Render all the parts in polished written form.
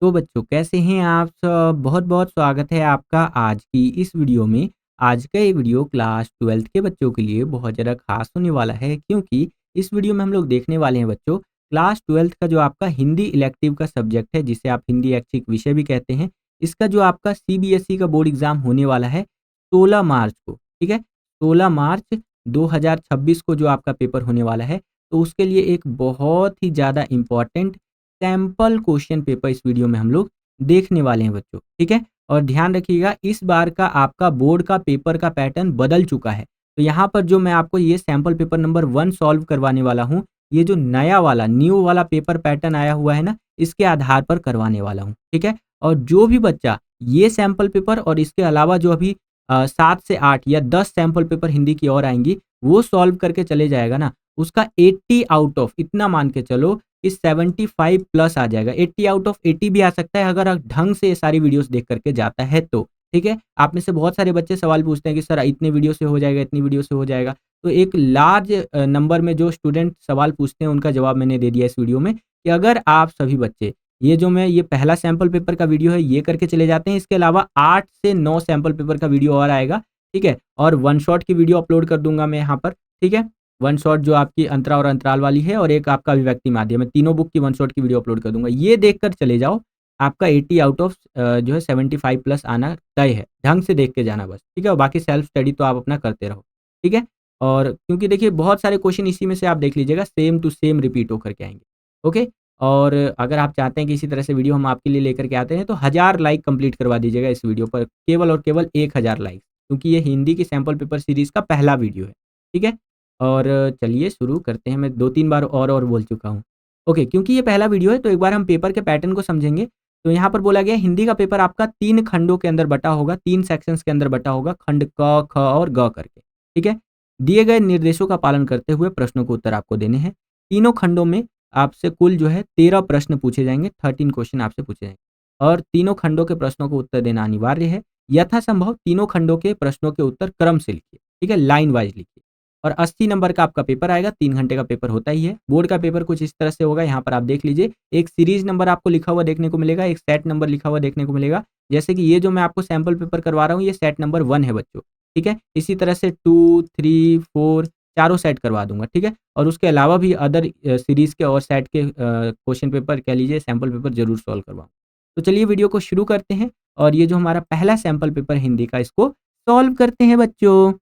तो बच्चों कैसे हैं आप सब? बहुत-बहुत स्वागत है आपका आज की इस वीडियो में। आज का ये वीडियो क्लास 12th के बच्चों के लिए बहुत ज़्यादा ख़ास होने वाला है क्योंकि इस वीडियो में हम लोग देखने वाले हैं बच्चों क्लास 12th का जो आपका हिंदी इलेक्टिव का सब्जेक्ट है जिसे आप हिंदी ऐच्छिक विषय भी कहते हैं, इसका जो आपका सीबीएसई का बोर्ड एग्ज़ाम होने वाला है 16 मार्च को, ठीक है? 16 मार्च 2026 को जो आपका पेपर होने वाला है, तो उसके लिए एक बहुत ही ज़्यादा इम्पोर्टेंट सैंपल क्वेश्चन पेपर इस वीडियो में हम लोग देखने वाले हैं बच्चों, ठीक है? और ध्यान रखिएगा इस बार का आपका बोर्ड का पेपर का पैटर्न बदल चुका है। तो यहाँ पर जो मैं आपको ये सैंपल पेपर नंबर 1 सॉल्व करवाने वाला हूँ, ये जो नया वाला न्यू वाला पेपर पैटर्न आया हुआ है ना, इसके आधार पर करवाने वाला हूँ, ठीक है? और जो भी बच्चा ये सैंपल पेपर और इसके अलावा जो अभी 7 से 8 या 10 सैंपल पेपर हिंदी की और आएँगी, वो सॉल्व करके चले जाएगा ना, उसका 80 आउट ऑफ इतना मान के चलो कि 75 प्लस आ जाएगा। 80 आउट ऑफ 80 भी आ सकता है अगर आप ढंग से ये सारी वीडियोस देख करके जाता है तो, ठीक है? आप में से बहुत सारे बच्चे सवाल पूछते हैं कि सर इतने वीडियो से हो जाएगा, इतनी वीडियो से हो जाएगा। तो एक लार्ज नंबर में जो स्टूडेंट सवाल पूछते हैं उनका जवाब मैंने दे दिया इस वीडियो में कि अगर आप सभी बच्चे ये जो मैं ये पहला सैंपल पेपर का वीडियो है ये करके चले जाते हैं, इसके अलावा 8 से 9 सैंपल पेपर का वीडियो और आएगा, ठीक है? और वन शॉट की वीडियो अपलोड कर दूँगा मैं यहाँ पर, ठीक है? वन शॉट जो आपकी अंतरा और अंतराल वाली है और एक आपका अभिव्यक्ति माध्यम है, तीनों बुक की वन शॉट की वीडियो अपलोड कर दूँगा। ये देखकर चले जाओ, आपका 80 आउट ऑफ जो है 75 प्लस आना तय है। ढंग से देख के जाना बस, ठीक है? और बाकी सेल्फ स्टडी तो आप अपना करते रहो, ठीक है? और क्योंकि देखिए बहुत सारे क्वेश्चन इसी में से आप देख लीजिएगा सेम टू सेम रिपीट होकर के आएँगे, ओके? और अगर आप चाहते हैं कि इसी तरह से वीडियो हम आपके लिए लेकर के आते हैं तो 1000 लाइक कंप्लीट करवा दीजिएगा इस वीडियो पर, केवल और केवल 1000 लाइक, क्योंकि ये हिंदी की सैंपल पेपर सीरीज़ का पहला वीडियो है, ठीक है? और चलिए शुरू करते हैं। मैं 2-3 बार और बोल चुका हूँ। ओके, क्योंकि ये पहला वीडियो है तो एक बार हम पेपर के पैटर्न को समझेंगे। तो यहाँ पर बोला गया है हिंदी का पेपर आपका 3 खंडों के अंदर बँटा होगा, 3 सेक्शंस के अंदर बँटा होगा, खंड क, ख और ग करके, ठीक है? दिए गए निर्देशों का पालन करते हुए प्रश्नों के उत्तर आपको देने हैं। तीनों खंडों में आपसे कुल जो है 13 प्रश्न पूछे जाएँगे, 13 क्वेश्चन आपसे पूछे जाएँगे और तीनों खंडों के प्रश्नों को उत्तर देना अनिवार्य है। यथासंभव तीनों खंडों के प्रश्नों के उत्तर क्रम से लिखिए, ठीक है? लाइन वाइज़ लिखिए। और 80 नंबर का आपका पेपर आएगा, 3 घंटे का पेपर होता ही है। बोर्ड का पेपर कुछ इस तरह से होगा, यहाँ पर आप देख लीजिए। एक सीरीज़ नंबर आपको लिखा हुआ देखने को मिलेगा, एक सेट नंबर लिखा हुआ देखने को मिलेगा। जैसे कि ये जो मैं आपको सैंपल पेपर करवा रहा हूँ, ये सेट नंबर 1 है बच्चों, ठीक है? इसी तरह से 2, 3, 4 चारों सेट करवा दूँगा, ठीक है? और उसके अलावा भी अदर सीरीज़ के और सेट के क्वेश्चन पेपर कह लीजिए सैंपल पेपर ज़रूर सॉल्व करवाऊँ। तो चलिए वीडियो को शुरू करते हैं और ये जो हमारा पहला सैंपल पेपर हिंदी का इसको सॉल्व करते हैं बच्चों।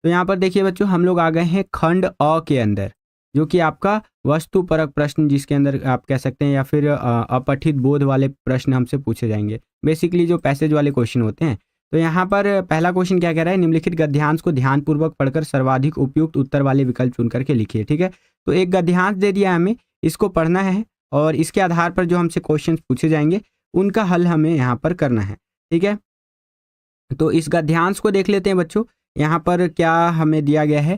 तो यहाँ पर देखिए बच्चों हम लोग आ गए हैं खंड अ के अंदर, जो कि आपका वस्तुपरक प्रश्न जिसके अंदर आप कह सकते हैं या फिर अपठित बोध वाले प्रश्न हमसे पूछे जाएंगे। बेसिकली जो पैसेज वाले क्वेश्चन होते हैं। तो यहाँ पर पहला क्वेश्चन क्या कह रहा है, निम्नलिखित गद्यांश को ध्यानपूर्वक पढ़कर सर्वाधिक उपयुक्त उत्तर वाले विकल्प चुन करके लिखिए, ठीक है? तो एक गद्यांश दे दिया हमें, इसको पढ़ना है और इसके आधार पर जो हमसे क्वेश्चन पूछे जाएंगे उनका हल हमें यहाँ पर करना है, ठीक है? तो इस गद्यांश को देख लेते हैं बच्चों। यहाँ पर क्या हमें दिया गया है,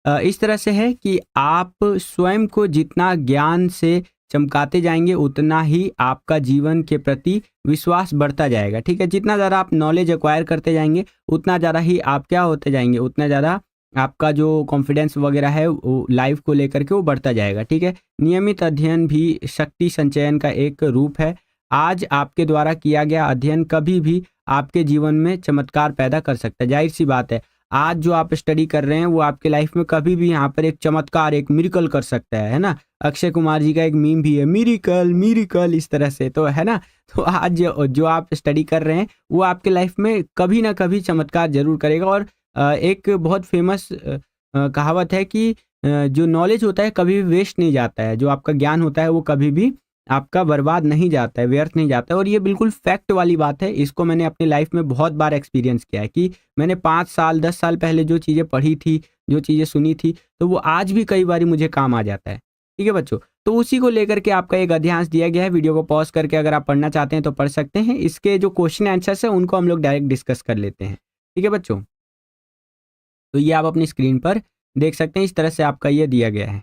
इस तरह से है कि आप स्वयं को जितना ज्ञान से चमकाते जाएंगे उतना ही आपका जीवन के प्रति विश्वास बढ़ता जाएगा, ठीक है? जितना ज़्यादा आप नॉलेज एक्वायर करते जाएंगे उतना ज़्यादा ही आप क्या होते जाएंगे, उतना ज़्यादा आपका जो कॉन्फिडेंस वगैरह है वो लाइफ को लेकर के वो बढ़ता जाएगा, ठीक है? नियमित अध्ययन भी शक्ति संचयन का एक रूप है। आज आपके द्वारा किया गया अध्ययन कभी भी आपके जीवन में चमत्कार पैदा कर सकता है। जाहिर सी बात है, आज जो आप स्टडी कर रहे हैं वो आपके लाइफ में कभी भी यहाँ पर एक चमत्कार, एक मिरेकल कर सकता है ना? अक्षय कुमार जी का एक मीम भी है, मिरेकल मिरेकल, इस तरह से, तो है ना? तो आज जो आप स्टडी कर रहे हैं वो आपके लाइफ में कभी ना कभी चमत्कार जरूर करेगा। और एक बहुत फेमस कहावत है कि जो नॉलेज होता है कभी भी वेस्ट नहीं जाता है, जो आपका ज्ञान होता है वो कभी भी आपका बर्बाद नहीं जाता है, व्यर्थ नहीं जाता है। और ये बिल्कुल फैक्ट वाली बात है। इसको मैंने अपनी लाइफ में बहुत बार एक्सपीरियंस किया है कि मैंने 5 साल 10 साल पहले जो चीज़ें पढ़ी थी, जो चीज़ें सुनी थी, तो वो आज भी कई बार मुझे काम आ जाता है, ठीक है बच्चों? तो उसी को लेकर के आपका एक गद्यांश दिया गया है। वीडियो को पॉज करके अगर आप पढ़ना चाहते हैं तो पढ़ सकते हैं। इसके जो क्वेश्चन आंसर्स है उनको हम लोग डायरेक्ट डिस्कस कर लेते हैं, ठीक है बच्चों? तो ये आप अपनी स्क्रीन पर देख सकते हैं, इस तरह से आपका ये दिया गया है,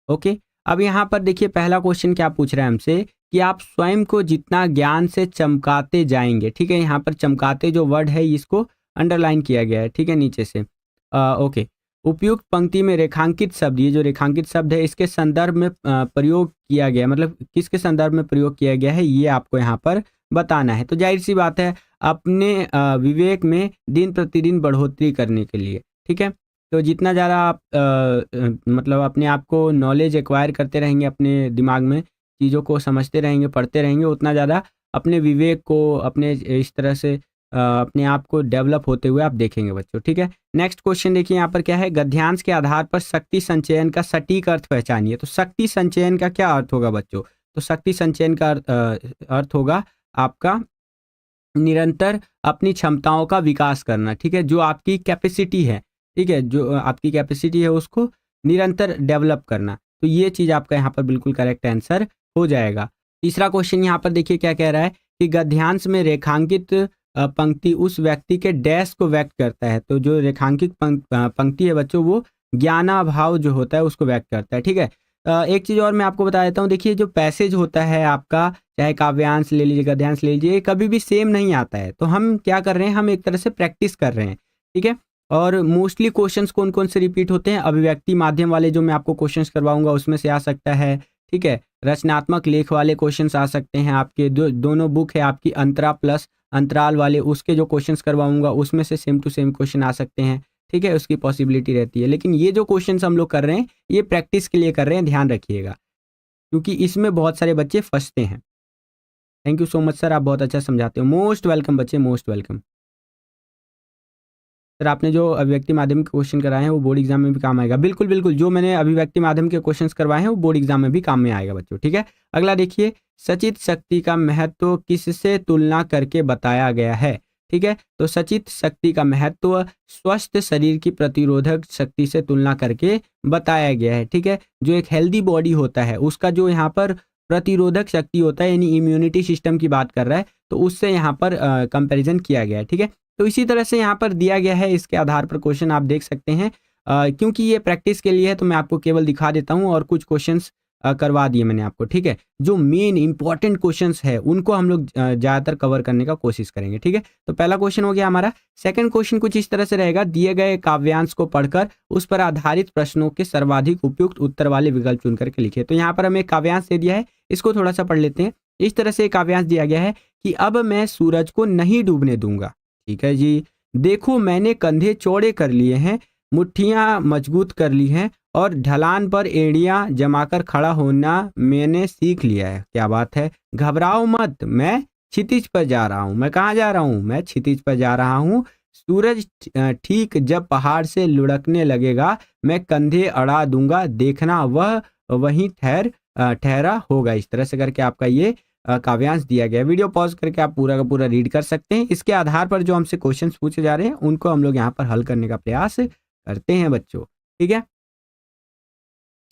ओके? अब यहाँ पर देखिए पहला क्वेश्चन क्या पूछ रहा है हमसे कि आप स्वयं को जितना ज्ञान से चमकाते जाएंगे, ठीक है? यहाँ पर चमकाते जो वर्ड है इसको अंडरलाइन किया गया है, ठीक है? नीचे से ओके। उपयुक्त पंक्ति में रेखांकित शब्द, ये जो रेखांकित शब्द है इसके संदर्भ में प्रयोग किया गया, मतलब किसके संदर्भ में प्रयोग किया गया है ये आपको यहाँ पर बताना है। तो जाहिर सी बात है अपने विवेक में दिन प्रतिदिन बढ़ोतरी करने के लिए, ठीक है। तो जितना ज़्यादा आप मतलब अपने आप को नॉलेज एक्वायर करते रहेंगे, अपने दिमाग में चीज़ों को समझते रहेंगे, पढ़ते रहेंगे, उतना ज़्यादा अपने विवेक को अपने इस तरह से अपने आप को डेवलप होते हुए आप देखेंगे बच्चों, ठीक है। नेक्स्ट क्वेश्चन देखिए यहाँ पर क्या है, गद्यांश के आधार पर शक्ति संचयन का सटीक अर्थ पहचानिए। तो शक्ति संचयन का क्या अर्थ होगा बच्चों? तो शक्ति संचयन का अर्थ होगा आपका निरंतर अपनी क्षमताओं का विकास करना, ठीक है। जो आपकी कैपेसिटी है, ठीक है, जो आपकी कैपेसिटी है उसको निरंतर डेवलप करना। तो ये चीज़ आपका यहाँ पर बिल्कुल करेक्ट आंसर हो जाएगा। तीसरा क्वेश्चन यहाँ पर देखिए क्या कह रहा है कि गद्यांश में रेखांकित पंक्ति उस व्यक्ति के डैश को व्यक्त करता है। तो जो रेखांकित पंक्ति है बच्चों वो ज्ञानाभाव जो होता है उसको व्यक्त करता है, ठीक है। एक चीज़ और मैं आपको बता देता हूँ, देखिए जो पैसेज होता है आपका, चाहे काव्यांश ले लीजिए, गद्यांश ले लीजिए, कभी भी सेम नहीं आता है। तो हम क्या कर रहे हैं, हम एक तरह से प्रैक्टिस कर रहे हैं, ठीक है। और मोस्टली क्वेश्चंस कौन कौन से रिपीट होते हैं, अभिव्यक्ति माध्यम वाले जो मैं आपको क्वेश्चंस करवाऊंगा उसमें से आ सकता है, ठीक है। रचनात्मक लेख वाले क्वेश्चंस आ सकते हैं आपके, दोनों बुक है आपकी अंतरा प्लस अंतराल वाले, उसके जो क्वेश्चंस करवाऊंगा उसमें से सेम टू सेम क्वेश्चन आ सकते हैं, ठीक है। उसकी पॉसिबिलिटी रहती है। लेकिन ये जो क्वेश्चंस हम लोग कर रहे हैं ये प्रैक्टिस के लिए कर रहे हैं, ध्यान रखिएगा, क्योंकि इसमें बहुत सारे बच्चे फंसते हैं। Thank you so much sir, आप बहुत अच्छा समझाते हो। मोस्ट वेलकम बच्चे, मोस्ट वेलकम। सर आपने जो अभिव्यक्ति माध्यम के क्वेश्चन कराए हैं वो बोर्ड एग्जाम में भी काम आएगा। बिल्कुल बिल्कुल, जो मैंने अभिव्यक्ति माध्यम के क्वेश्चंस करवाए हैं वो बोर्ड एग्जाम में भी काम में आएगा बच्चों, ठीक है। अगला देखिए, सचित शक्ति का महत्व किससे तुलना करके बताया गया है, ठीक है। तो सचित शक्ति का महत्व स्वस्थ शरीर की प्रतिरोधक शक्ति से तुलना करके बताया गया है, ठीक है। जो एक हेल्दी बॉडी होता है उसका जो यहाँ पर प्रतिरोधक शक्ति होता है, यानी इम्यूनिटी सिस्टम की बात कर रहा है, तो उससे यहाँ पर कंपैरिजन किया गया है, ठीक है। तो इसी तरह से यहाँ पर दिया गया है, इसके आधार पर क्वेश्चन आप देख सकते हैं। क्योंकि ये प्रैक्टिस के लिए है तो मैं आपको केवल दिखा देता हूँ और कुछ क्वेश्चंस करवा दिए मैंने आपको, ठीक है। जो मेन इंपॉर्टेंट क्वेश्चंस है उनको हम लोग ज़्यादातर कवर करने का कोशिश करेंगे, ठीक है। तो पहला क्वेश्चन हो गया हमारा। सेकंड क्वेश्चन कुछ इस तरह से रहेगा, दिए गए काव्यांश को पढ़कर उस पर आधारित प्रश्नों के सर्वाधिक उपयुक्त उत्तर वाले विकल्प चुन करके लिखिए। तो यहाँ पर हमें काव्यांश दे दिया है, इसको थोड़ा सा पढ़ लेते हैं। इस तरह से काव्यांश दिया गया है कि अब मैं सूरज को नहीं डूबने दूंगा, ठीक है जी। देखो मैंने कंधे चौड़े कर लिए हैं, मुट्ठियां मजबूत कर ली हैं और ढलान पर एड़ियां जमाकर खड़ा होना मैंने सीख लिया है। क्या बात है। घबराओ मत, मैं क्षितिज पर जा रहा हूँ। मैं कहाँ जा रहा हूँ, मैं क्षितिज पर जा रहा हूँ। सूरज ठीक जब पहाड़ से लुढ़कने लगेगा मैं कंधे अड़ा दूंगा, देखना वह वहीं ठहरा होगा। इस तरह से करके आपका ये काव्यांश दिया गया। वीडियो पॉज करके आप पूरा का पूरा रीड कर सकते हैं। इसके आधार पर जो हमसे क्वेश्चंस पूछे जा रहे हैं उनको हम लोग यहाँ पर हल करने का प्रयास करते हैं बच्चों, ठीक है।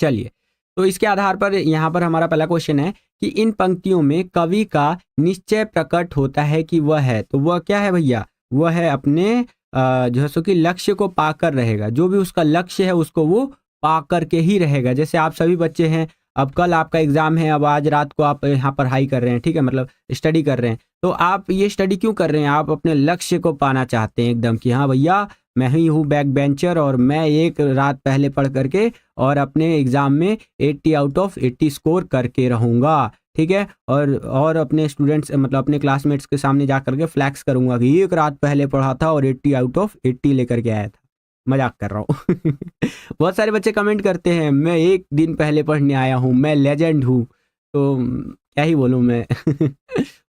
चलिए, तो इसके आधार पर यहाँ पर हमारा पहला क्वेश्चन है कि इन पंक्तियों में कवि का निश्चय प्रकट होता है कि वह है। तो वह क्या है भैया, वह है अपने जो है सो कि लक्ष्य को पाकर रहेगा। जो भी उसका लक्ष्य है उसको वो पा करके ही रहेगा। जैसे आप सभी बच्चे हैं, अब कल आपका एग्जाम है, अब आज रात को आप यहाँ पढ़ाई कर रहे हैं, ठीक है, मतलब स्टडी कर रहे हैं। तो आप ये स्टडी क्यों कर रहे हैं, आप अपने लक्ष्य को पाना चाहते हैं एकदम कि हाँ भैया मैं ही हूँ बैक बेंचर और मैं एक रात पहले पढ़ करके और अपने एग्जाम में 80 आउट ऑफ 80 स्कोर करके रहूँगा, ठीक है। और अपने स्टूडेंट्स मतलब अपने क्लासमेट्स के सामने जा करके फ्लैक्स करूँगा कि एक रात पहले पढ़ा था और 80 आउट ऑफ 80 लेकर के आया था। मजाक कर रहा हूँ। बहुत सारे बच्चे कमेंट करते हैं मैं एक दिन पहले पढ़ने आया हूँ, मैं लेजेंड हूँ। तो क्या ही बोलूँ मैं।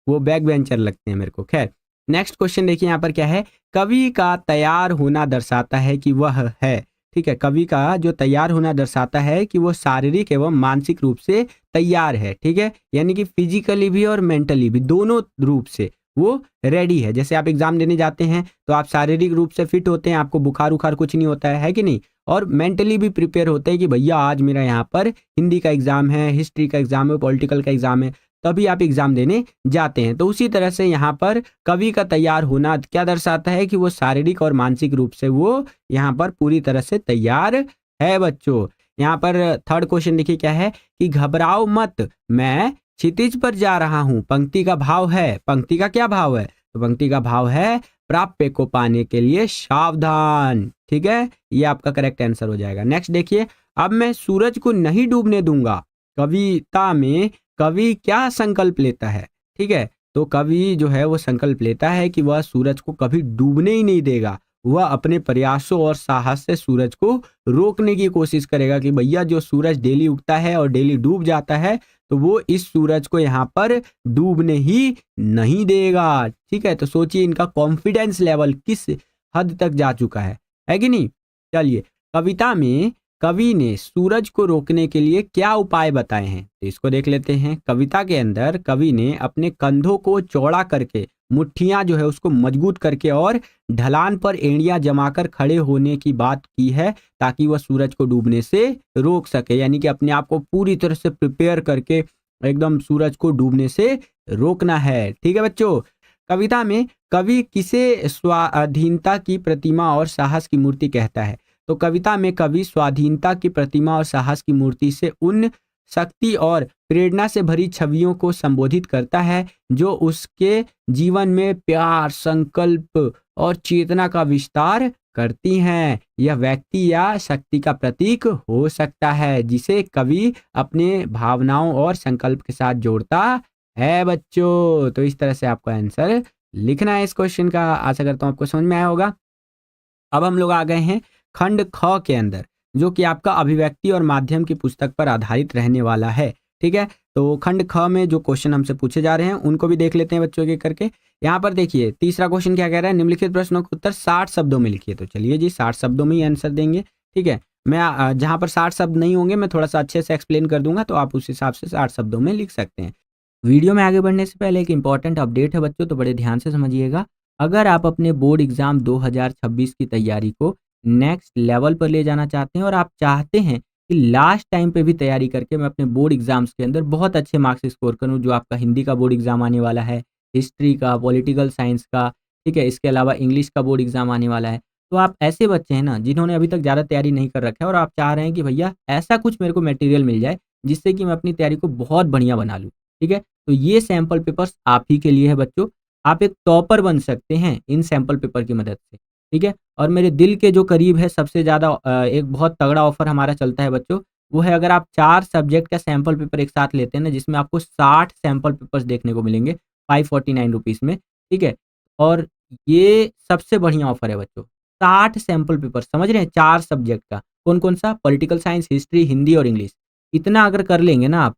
वो बैक बेंचर लगते हैं मेरे को। खैर, नेक्स्ट क्वेश्चन देखिए यहाँ पर क्या है, कवि का तैयार होना दर्शाता है कि वह है, ठीक है। कवि का जो तैयार होना दर्शाता है कि वो शारीरिक एवं मानसिक रूप से तैयार है, ठीक है। यानी कि फिजिकली भी और मेंटली भी, दोनों रूप से वो रेडी है। जैसे आप एग्जाम देने जाते हैं तो आप शारीरिक रूप से फिट होते हैं, आपको बुखार उखार कुछ नहीं होता है कि नहीं, और मेंटली भी प्रिपेयर होते हैं कि भैया आज मेरा यहाँ पर हिंदी का एग्जाम है, हिस्ट्री का एग्जाम है, पॉलिटिकल का एग्जाम है, तभी आप एग्जाम देने जाते हैं। तो उसी तरह से यहाँ पर कवि का तैयार होना क्या दर्शाता है कि वो शारीरिक और मानसिक रूप से वो यहाँ पर पूरी तरह से तैयार है बच्चों। यहाँ पर थर्ड क्वेश्चन देखिए क्या है कि घबराओ मत, मैं क्षितिज पर जा रहा हूँ। पंक्ति का भाव है, पंक्ति का क्या भाव है, तो पंक्ति का भाव है प्राप्य को पाने के लिए सावधान, ठीक है, ये आपका करेक्ट आंसर हो जाएगा। नेक्स्ट देखिए, अब मैं सूरज को नहीं डूबने दूंगा, कविता में कवि क्या संकल्प लेता है? ठीक है, तो कवि जो है वो संकल्प लेता है कि वह सूरज को कभी डूबने ही नहीं देगा। वह अपने प्रयासों और साहस से सूरज को रोकने की कोशिश करेगा कि भैया जो सूरज डेली उगता है और डेली डूब जाता है, तो वो इस सूरज को यहाँ पर डूबने ही नहीं देगा। ठीक है, तो सोचिए इनका कॉन्फिडेंस लेवल किस हद तक जा चुका है कि नहीं। चलिए, कविता में कवि ने सूरज को रोकने के लिए क्या उपाय बताए हैं, तो इसको देख लेते हैं। कविता के अंदर कवि ने अपने कंधों को चौड़ा करके, मुट्ठियां जो है उसको मजबूत करके और ढलान पर एड़ियां जमाकर खड़े होने की बात की है, ताकि वह सूरज को डूबने से रोक सके। यानी कि अपने आप को पूरी तरह से प्रिपेयर करके एकदम सूरज को डूबने से रोकना है। ठीक है बच्चों, कविता में कवि किसे स्वाधीनता की प्रतिमा और साहस की मूर्ति कहता है? तो कविता में कवि स्वाधीनता की प्रतिमा और साहस की मूर्ति से उन शक्ति और प्रेरणा से भरी छवियों को संबोधित करता है जो उसके जीवन में प्यार, संकल्प और चेतना का विस्तार करती हैं। यह व्यक्ति या शक्ति का प्रतीक हो सकता है जिसे कवि अपने भावनाओं और संकल्प के साथ जोड़ता है बच्चों। तो इस तरह से आपको आंसर लिखना है इस क्वेश्चन का। आशा करता हूँ आपको समझ में आया होगा। अब हम लोग आ गए हैं खंड ख के अंदर, जो कि आपका अभिव्यक्ति और माध्यम की पुस्तक पर आधारित रहने वाला है। ठीक है, तो खंड ख में जो क्वेश्चन हमसे पूछे जा रहे हैं उनको भी देख लेते हैं बच्चों के करके। यहाँ पर देखिए तीसरा क्वेश्चन क्या कह रहा है, निम्नलिखित प्रश्नों का उत्तर 60 शब्दों में लिखिए। तो चलिए जी 60 शब्दों में ही आंसर देंगे। ठीक है, मैं जहाँ पर 60 शब्द नहीं होंगे मैं थोड़ा सा अच्छे से एक्सप्लेन कर दूंगा, तो आप उस हिसाब से 60 शब्दों में लिख सकते हैं। वीडियो में आगे बढ़ने से पहले एक इंपॉर्टेंट अपडेट है बच्चों, तो बड़े ध्यान से समझिएगा। अगर आप अपने बोर्ड एग्जाम 2026 की तैयारी को नेक्स्ट लेवल पर ले जाना चाहते हैं और आप चाहते हैं कि लास्ट टाइम पे भी तैयारी करके मैं अपने बोर्ड एग्जाम्स के अंदर बहुत अच्छे मार्क्स स्कोर करूं, जो आपका हिंदी का बोर्ड एग्जाम आने वाला है, हिस्ट्री का, पॉलिटिकल साइंस का, ठीक है, इसके अलावा इंग्लिश का बोर्ड एग्जाम आने वाला है। तो आप ऐसे बच्चे हैं ना जिन्होंने अभी तक ज़्यादा तैयारी नहीं कर रखा है और आप चाह रहे हैं कि भैया ऐसा कुछ मेरे को मटेरियल मिल जाए जिससे कि मैं अपनी तैयारी को बहुत बढ़िया बना लूँ। ठीक है, तो ये सैंपल पेपर्स आप ही के लिए है बच्चों। आप एक टॉपर बन सकते हैं इन सैंपल पेपर की मदद से। ठीक है, और मेरे दिल के जो करीब है सबसे ज़्यादा एक बहुत तगड़ा ऑफर हमारा चलता है बच्चों, वो है अगर आप 4 सब्जेक्ट का सैंपल पेपर एक साथ लेते हैं ना, जिसमें आपको 60 सैंपल पेपर्स देखने को मिलेंगे 549 रुपीज़ में। ठीक है, और ये सबसे बढ़िया ऑफर है बच्चों। 60 सैंपल पेपर, समझ रहे हैं, 4 सब्जेक्ट का। कौन कौन सा? पॉलिटिकल साइंस, हिस्ट्री, हिंदी और इंग्लिश। इतना अगर कर लेंगे ना आप,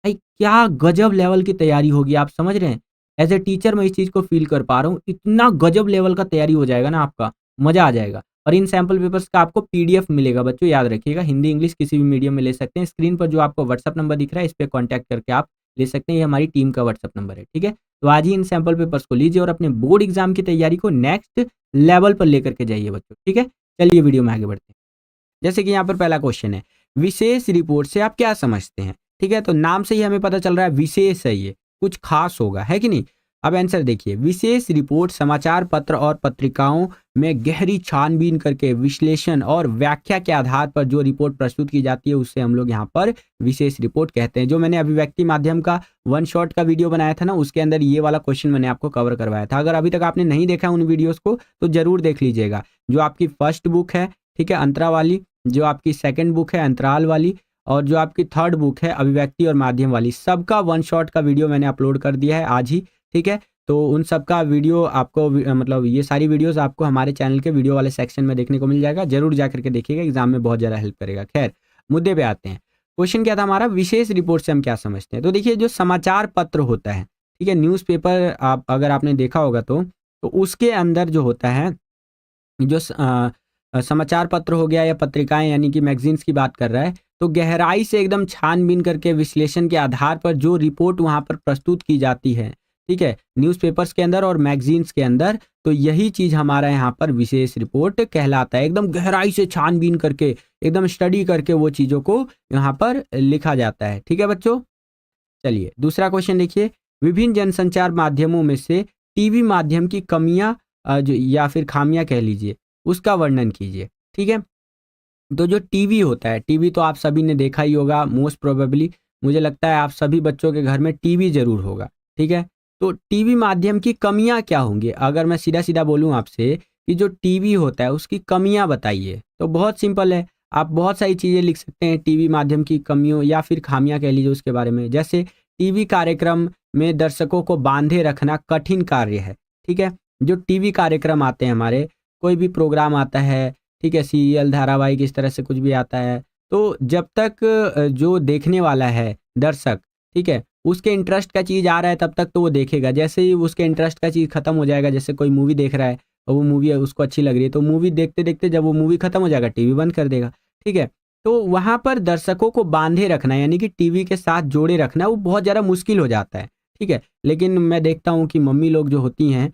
भाई क्या गजब लेवल की तैयारी होगी, आप समझ रहे हैं। एज ए टीचर मैं इस चीज़ को फील कर पा रहा हूँ, इतना गजब लेवल का तैयारी हो जाएगा ना आपका, मज़ा आ जाएगा। और इन सैंपल पेपर्स का आपको पीडीएफ मिलेगा बच्चों, याद रखिएगा। हिंदी इंग्लिश किसी भी मीडियम में ले सकते हैं। स्क्रीन पर जो आपको व्हाट्सअप नंबर दिख रहा है इस पर कॉन्टैक्ट करके आप ले सकते हैं, ये हमारी टीम का व्हाट्सअप नंबर है। ठीक है, तो आज ही इन सैंपल पेपर्स को लीजिए और अपने बोर्ड एग्जाम की तैयारी को नेक्स्ट लेवल पर लेकर के जाइए बच्चों। ठीक है, चलिए वीडियो में आगे बढ़ते हैं। जैसे कि यहाँ पर पहला क्वेश्चन है, विशेष रिपोर्ट से आप क्या समझते हैं? ठीक है, तो नाम से ही हमें पता चल रहा है विशेष है, ये कुछ खास होगा, है कि नहीं। अब आंसर देखिए, विशेष रिपोर्ट समाचार पत्र और पत्रिकाओं में गहरी छानबीन करके विश्लेषण और व्याख्या के आधार पर जो रिपोर्ट प्रस्तुत की जाती है उससे हम लोग यहाँ पर विशेष रिपोर्ट कहते हैं। जो मैंने अभिव्यक्ति माध्यम का वन शॉट का वीडियो बनाया था ना, उसके अंदर ये वाला क्वेश्चन मैंने आपको कवर करवाया था। अगर अभी तक आपने नहीं देखा उन वीडियोस को तो जरूर देख लीजिएगा। जो आपकी फर्स्ट बुक है, ठीक है, अंतरा वाली, जो आपकी सेकंड बुक है अंतराल वाली, और जो आपकी थर्ड बुक है अभिव्यक्ति और माध्यम वाली, सबका वन शॉट का वीडियो मैंने अपलोड कर दिया है आज ही। ठीक है, तो उन सब का वीडियो आपको मतलब ये सारी वीडियोस आपको हमारे चैनल के वीडियो वाले सेक्शन में देखने को मिल जाएगा। जरूर जा करके देखिएगा, एग्जाम में बहुत ज़्यादा हेल्प करेगा। खैर, मुद्दे पे आते हैं। क्वेश्चन क्या था हमारा, विशेष रिपोर्ट से हम क्या समझते हैं। तो देखिए, जो समाचार पत्र होता है, ठीक है, न्यूज़पेपर, आप अगर आपने देखा होगा तो उसके अंदर जो होता है, जो समाचार पत्र हो गया या पत्रिकाएं यानी कि मैगजीन्स की बात कर रहा है, तो गहराई से एकदम छानबीन करके विश्लेषण के आधार पर जो रिपोर्ट वहां पर प्रस्तुत की जाती है, ठीक है, न्यूज़पेपर्स के अंदर और मैगजीन्स के अंदर, तो यही चीज हमारा यहाँ पर विशेष रिपोर्ट कहलाता है। एकदम गहराई से छानबीन करके, एकदम स्टडी करके वो चीजों को यहाँ पर लिखा जाता है। ठीक है बच्चों, चलिए दूसरा क्वेश्चन देखिए, विभिन्न जनसंचार माध्यमों में से टीवी माध्यम की कमियां जो या फिर खामियां कह लीजिए, उसका वर्णन कीजिए। ठीक है, तो जो टीवी होता है, टीवी तो आप सभी ने देखा ही होगा, मोस्ट प्रोबेबली मुझे लगता है आप सभी बच्चों के घर में टीवी जरूर होगा। ठीक है, तो टीवी माध्यम की कमियां क्या होंगी? अगर मैं सीधा सीधा बोलूं आपसे कि जो टीवी होता है उसकी कमियां बताइए। तो बहुत सिंपल है, आप बहुत सारी चीज़ें लिख सकते हैं टीवी माध्यम की कमियों या फिर खामियां कह लीजिए उसके बारे में। जैसे टीवी कार्यक्रम में दर्शकों को बांधे रखना कठिन कार्य है। ठीक है, जो टीवी कार्यक्रम आते हैं हमारे, कोई भी प्रोग्राम आता है, ठीक है, सीरियल धारावाहिक इस तरह से कुछ भी आता है, तो जब तक जो देखने वाला है दर्शक, ठीक है, उसके इंटरेस्ट का चीज़ आ रहा है तब तक तो वो देखेगा। जैसे ही उसके इंटरेस्ट का चीज़ खत्म हो जाएगा, जैसे कोई मूवी देख रहा है और वो मूवी उसको अच्छी लग रही है, तो मूवी देखते देखते जब वो मूवी खत्म हो जाएगा टीवी बंद कर देगा। ठीक है, तो वहाँ पर दर्शकों को बांधे रखना यानी कि टीवी के साथ जोड़े रखना वो बहुत ज़्यादा मुश्किल हो जाता है। ठीक है, लेकिन मैं देखता हूँ कि मम्मी लोग जो होती हैं,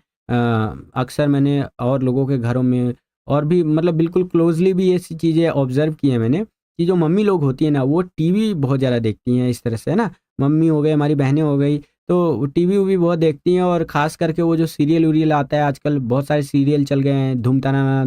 अक्सर मैंने और लोगों के घरों में और भी मतलब बिल्कुल क्लोजली भी ऐसी चीज़ें ऑब्जर्व की हैं मैंने, कि जो मम्मी लोग होती हैं ना वो टीवी बहुत ज़्यादा देखती हैं इस तरह से, है ना। मम्मी हो गई, हमारी बहनें हो गई, तो टीवी वूवी बहुत देखती हैं। और ख़ास करके वो जो सीरियल उरियल आता है आजकल, बहुत सारे सीरियल चल गए हैं, धूम तनाना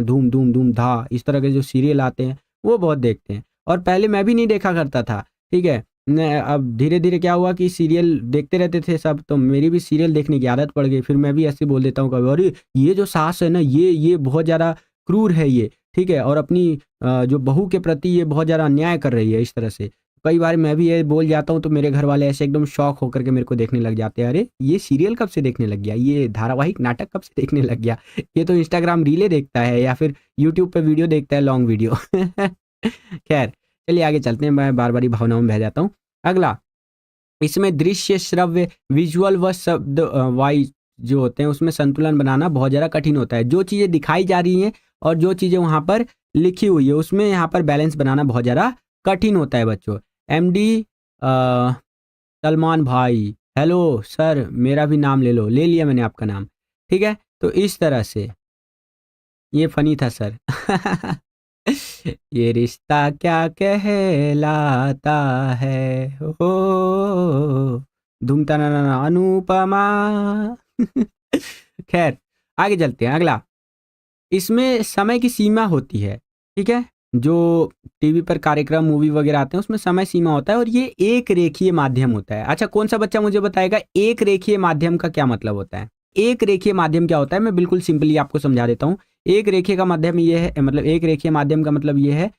धूम धूम धूम धा, इस तरह के जो सीरियल आते हैं वो बहुत देखते हैं। और पहले मैं भी नहीं देखा करता था, ठीक है। अब धीरे-धीरे क्या हुआ कि सीरियल देखते रहते थे सब, तो मेरी भी सीरियल देखने की आदत पड़ गई। फिर मैं भी ऐसे बोल देता हूँ कभी, अरे! ये जो सास है ना, ये बहुत ज़्यादा क्रूर है ये, ठीक है? और अपनी जो बहू के प्रति ये बहुत ज़्यादा अन्याय कर रही है, इस तरह से। कई बार मैं भी ये बोल जाता हूँ, तो मेरे घर वाले ऐसे एकदम शॉक होकर के मेरे को देखने लग जाते हैं, अरे! ये सीरियल कब से देखने लग गया? ये धारावाहिक नाटक कब से देखने लग गया? ये तो इंस्टाग्राम रीलें देखता है या फिर यूट्यूब पे वीडियो देखता है, लॉन्ग वीडियो। खैर, चलिए आगे चलते हैं, मैं बार-बार ही भावनाओं में बह जाता हूँ। अगला, इसमें दृश्य, श्रव्य, विजुअल व शब्द वाइज़ जो होते हैं उसमें संतुलन बनाना बहुत ज़्यादा कठिन होता है। जो चीज़ें दिखाई जा रही हैं और जो चीज़ें वहाँ पर लिखी हुई है उसमें यहाँ पर बैलेंस बनाना बहुत ज़्यादा कठिन होता है बच्चों। एमडी सलमान भाई, हेलो सर मेरा भी नाम ले लो, ले लिया मैंने आपका नाम, ठीक है? तो इस तरह से ये फ़नी था सर। ये रिश्ता क्या कहलाता है, हो धूम तनाना अनुपमा। खैर, आगे चलते हैं। अगला, इसमें समय की सीमा होती है, ठीक है? जो टीवी पर कार्यक्रम, मूवी वगैरह आते हैं उसमें समय सीमा होता है और ये एक रेखीय माध्यम होता है। अच्छा, कौन सा बच्चा मुझे बताएगा एक रेखीय माध्यम का क्या मतलब होता है? एक रेखीय माध्यम क्या होता है? मैं बिल्कुल सिंपली आपको समझा देता हूँ। एक रेखीय का माध्यम ये है, मतलब एक रेखीय माध्यम का मतलब ये है,